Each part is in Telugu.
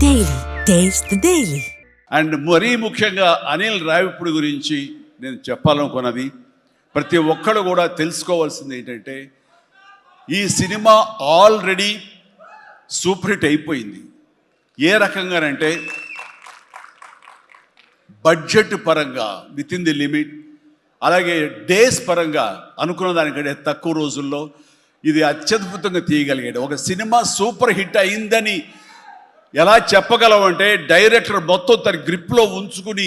Daily. Taste the Daily. And మరీ ముఖ్యంగా అనిల్ రావిపూడి గురించి నేను చెప్పాలనుకున్నది ప్రతి ఒక్కరు కూడా తెలుసుకోవాల్సింది ఏంటంటే ఈ సినిమా ఆల్రెడీ సూపర్ హిట్ అయిపోయింది. ఏ రకంగానంటే బడ్జెట్ పరంగా విత్ ఇన్ ది లిమిట్, అలాగే డేస్ పరంగా అనుకున్న దానికంటే తక్కువ రోజుల్లో ఇది అత్యద్భుతంగా తీయగలిగాడు. ఒక సినిమా సూపర్ హిట్ అయిందని ఎలా చెప్పగలవంటే డైరెక్టర్ మొత్తం తన గ్రిప్లో ఉంచుకుని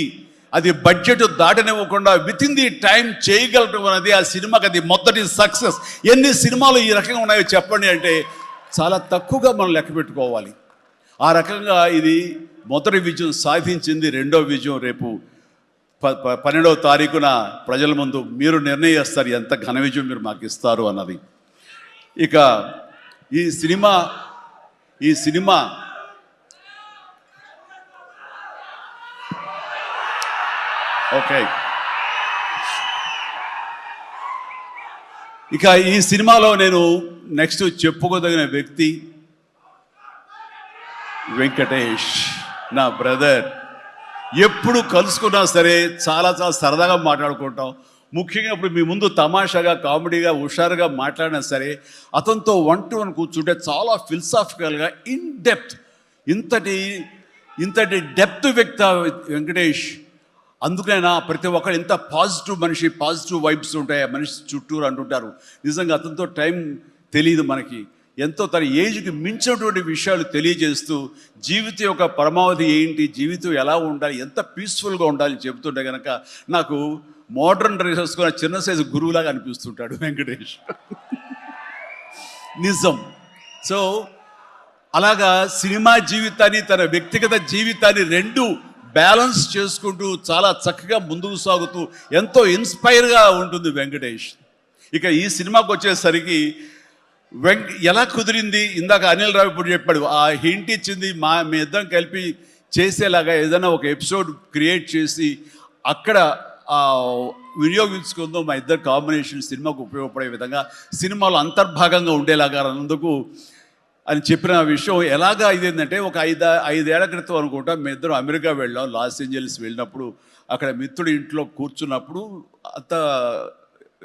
అది బడ్జెట్ దాటనివ్వకుండా విత్ ఇన్ ది టైం చేయగలటం అనేది ఆ సినిమాకి అది మొదటి సక్సెస్. ఎన్ని సినిమాలు ఈ రకంగా ఉన్నాయో చెప్పండి అంటే చాలా తక్కువగా మనం లెక్క పెట్టుకోవాలి. ఆ రకంగా ఇది మొదటి విజయం సాధించింది. రెండో విజయం రేపు 12వ తారీఖున ప్రజల ముందు మీరు నిర్ణయిస్తారు ఎంత ఘన విజయం మీరు మాకు ఇస్తారు అన్నది. ఇక ఈ సినిమా ఓకే, ఇక ఈ సినిమాలో నేను నెక్స్ట్ చెప్పుకోదగిన వ్యక్తి వెంకటేష్, నా బ్రదర్. ఎప్పుడు కలుసుకున్నా సరే చాలా చాలా సరదాగా మాట్లాడుకుంటాం. ముఖ్యంగా ఇప్పుడు మీ ముందు తమాషాగా కామెడీగా హుషారుగా మాట్లాడినా సరే అతనితో 1-to-1 కూర్చుంటే చాలా ఫిలసాఫికల్గా ఇన్ డెప్త్ ఇంతటి డెప్త్ వ్యక్తి వెంకటేష్. అందుకైనా ప్రతి ఒక్కరు ఇంత పాజిటివ్ మనిషి, పాజిటివ్ వైబ్స్ ఉంటాయి ఆ మనిషి చుట్టూరు అంటుంటారు. నిజంగా అతనితో టైం తెలియదు మనకి. ఎంతో తన ఏజ్కి మించినటువంటి విషయాలు తెలియజేస్తూ జీవితం యొక్క పరమావధి ఏంటి, జీవితం ఎలా ఉండాలి, ఎంత పీస్ఫుల్గా ఉండాలి చెబుతుంటే కనుక నాకు మోడర్న్ డ్రెస్ వేసుకున్న చిన్న సైజు గురువులాగా అనిపిస్తుంటాడు వెంకటేష్. నిజం. సో అలాగా సినిమా జీవితాన్ని తన వ్యక్తిగత జీవితాన్ని రెండు బ్యాలెన్స్ చేసుకుంటూ చాలా చక్కగా ముందుకు సాగుతూ ఎంతో ఇన్స్పైర్గా ఉంటుంది వెంకటేష్. ఇక ఈ సినిమాకి వచ్చేసరికి ఎలా కుదిరింది, ఇందాక అనిల్ రావిపూడి చెప్పాడు, ఆ హింట్ ఇచ్చింది మీ ఇద్దరం కలిపి చేసేలాగా ఏదైనా ఒక ఎపిసోడ్ క్రియేట్ చేసి అక్కడ వినియోగించుకుందాం, మా ఇద్దరు కాంబినేషన్ సినిమాకు ఉపయోగపడే విధంగా సినిమాలో అంతర్భాగంగా ఉండేలాగా అన్నందుకు అని చెప్పిన విషయం. ఎలాగా ఇదేంటంటే ఒక 5 ఏళ్ల క్రితం అనుకుంటా మీ ఇద్దరం అమెరికా వెళ్ళాం. లాస్ ఏంజల్స్ వెళ్ళినప్పుడు అక్కడ మిత్రుడి ఇంట్లో కూర్చున్నప్పుడు అంత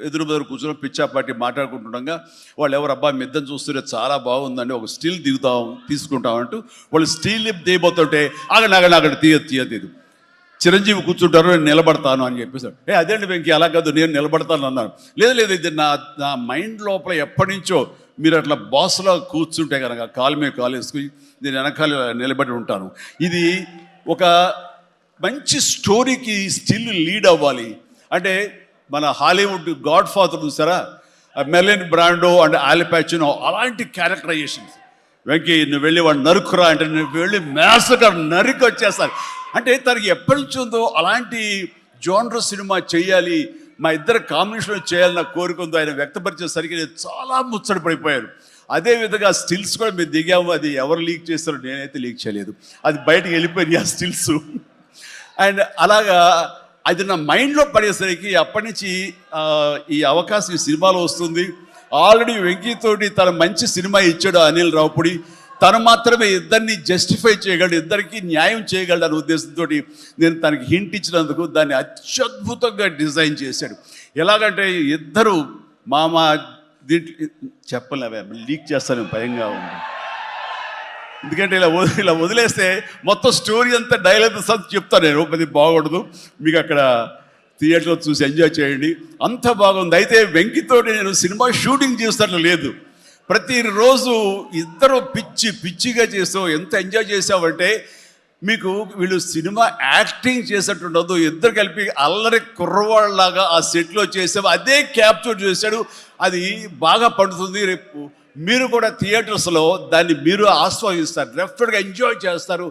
ఎదురు కూర్చుని పిచ్చాపాటి మాట్లాడుకుంటుండగా వాళ్ళు ఎవరబ్బా మీ ఇద్దరు చూస్తుంటే చాలా బాగుందండి, ఒక స్టిల్ తీసుకుంటామంటూ వాళ్ళు స్టిల్ తీయబోతుంటే అక్కడ తీయదు. చిరంజీవి కూర్చుంటారు, నేను నిలబడతాను అని చెప్పేసాడు. అదేంటి వెంకీ అలా కాదు, నేను నిలబడతాను అన్నాను. లేదు ఇది నా మైండ్ లోపల ఎప్పటి నుంచో మీరు అట్లా బాస్లో కూర్చుంటే కనుక కాలు మీద కాలు వేసుకుని నేను వెనకాల నిలబడి ఉంటాను. ఇది ఒక మంచి స్టోరీకి స్టిల్ లీడ్ అవ్వాలి అంటే మన హాలీవుడ్ గాడ్ ఫాదర్ చూసారా, మెర్లిన్ బ్రాండో అండ్ ఆల్ పాచినో అలాంటి క్యారెక్టరైజేషన్స్. వెంకీ నువ్వు వెళ్ళి వాడు నరుకురా అంటే నువ్వు వెళ్ళి మ్యాస్గా నరికి వచ్చేస్తారు. అంటే తనకి ఎప్పటి నుంచి ఉందో అలాంటి జోనర్ సినిమా చేయాలి, మా ఇద్దరు కాంబినేషన్లో చేయాలని కోరిక ఉందో ఆయన వ్యక్తపరిచేసరికి చాలా ముచ్చటపడిపోయారు. అదేవిధంగా స్టిల్స్ కూడా మేము దిగాము. అది ఎవరు లీక్ చేస్తారో నేనైతే లీక్ చేయలేదు, అది బయటకు వెళ్ళిపోయింది ఆ స్టిల్స్. అండ్ అలాగా అది నా మైండ్లో పడేసరికి అప్పటి నుంచి ఈ అవకాశం ఈ సినిమాలో వస్తుంది. ఆల్రెడీ వెంకీతోటి తన మంచి సినిమా ఇచ్చాడు అనిల్ రావిపూడి. తను మాత్రమే ఇద్దరిని జస్టిఫై చేయగలడు, ఇద్దరికి న్యాయం చేయగలడు అనే ఉద్దేశంతో నేను తనకి హింట్ ఇచ్చినందుకు దాన్ని అత్యద్భుతంగా డిజైన్ చేశాడు. ఎలాగంటే ఇద్దరు దీంట్లో చెప్పలేవే లీక్ చేస్తాను భయంగా ఉంది, ఎందుకంటే ఇలా వదిలేస్తే మొత్తం స్టోరీ అంతా డైలాగ్ చెప్తాను నేను. అది బాగుండదు, మీకు అక్కడ థియేటర్లో చూసి ఎంజాయ్ చేయండి, అంత బాగుంది. అయితే వెంకితోటి నేను సినిమా షూటింగ్ చేస్తున్నట్లు లేదు, ప్రతిరోజు ఇద్దరు పిచ్చిగా చేసావు. ఎంత ఎంజాయ్ చేసావంటే మీకు వీళ్ళు సినిమా యాక్టింగ్ చేసేట్టు ఉండదు, ఇద్దరు కలిపి అల్లరి కుర్రవాళ్ళలాగా ఆ సెట్లో చేసావు. అదే క్యాప్చర్ చేశాడు, అది బాగా పండుతుంది. రేపు మీరు కూడా థియేటర్స్లో దాన్ని మీరు ఆస్వాదిస్తారు, డెఫినెట్గా ఎంజాయ్ చేస్తారు.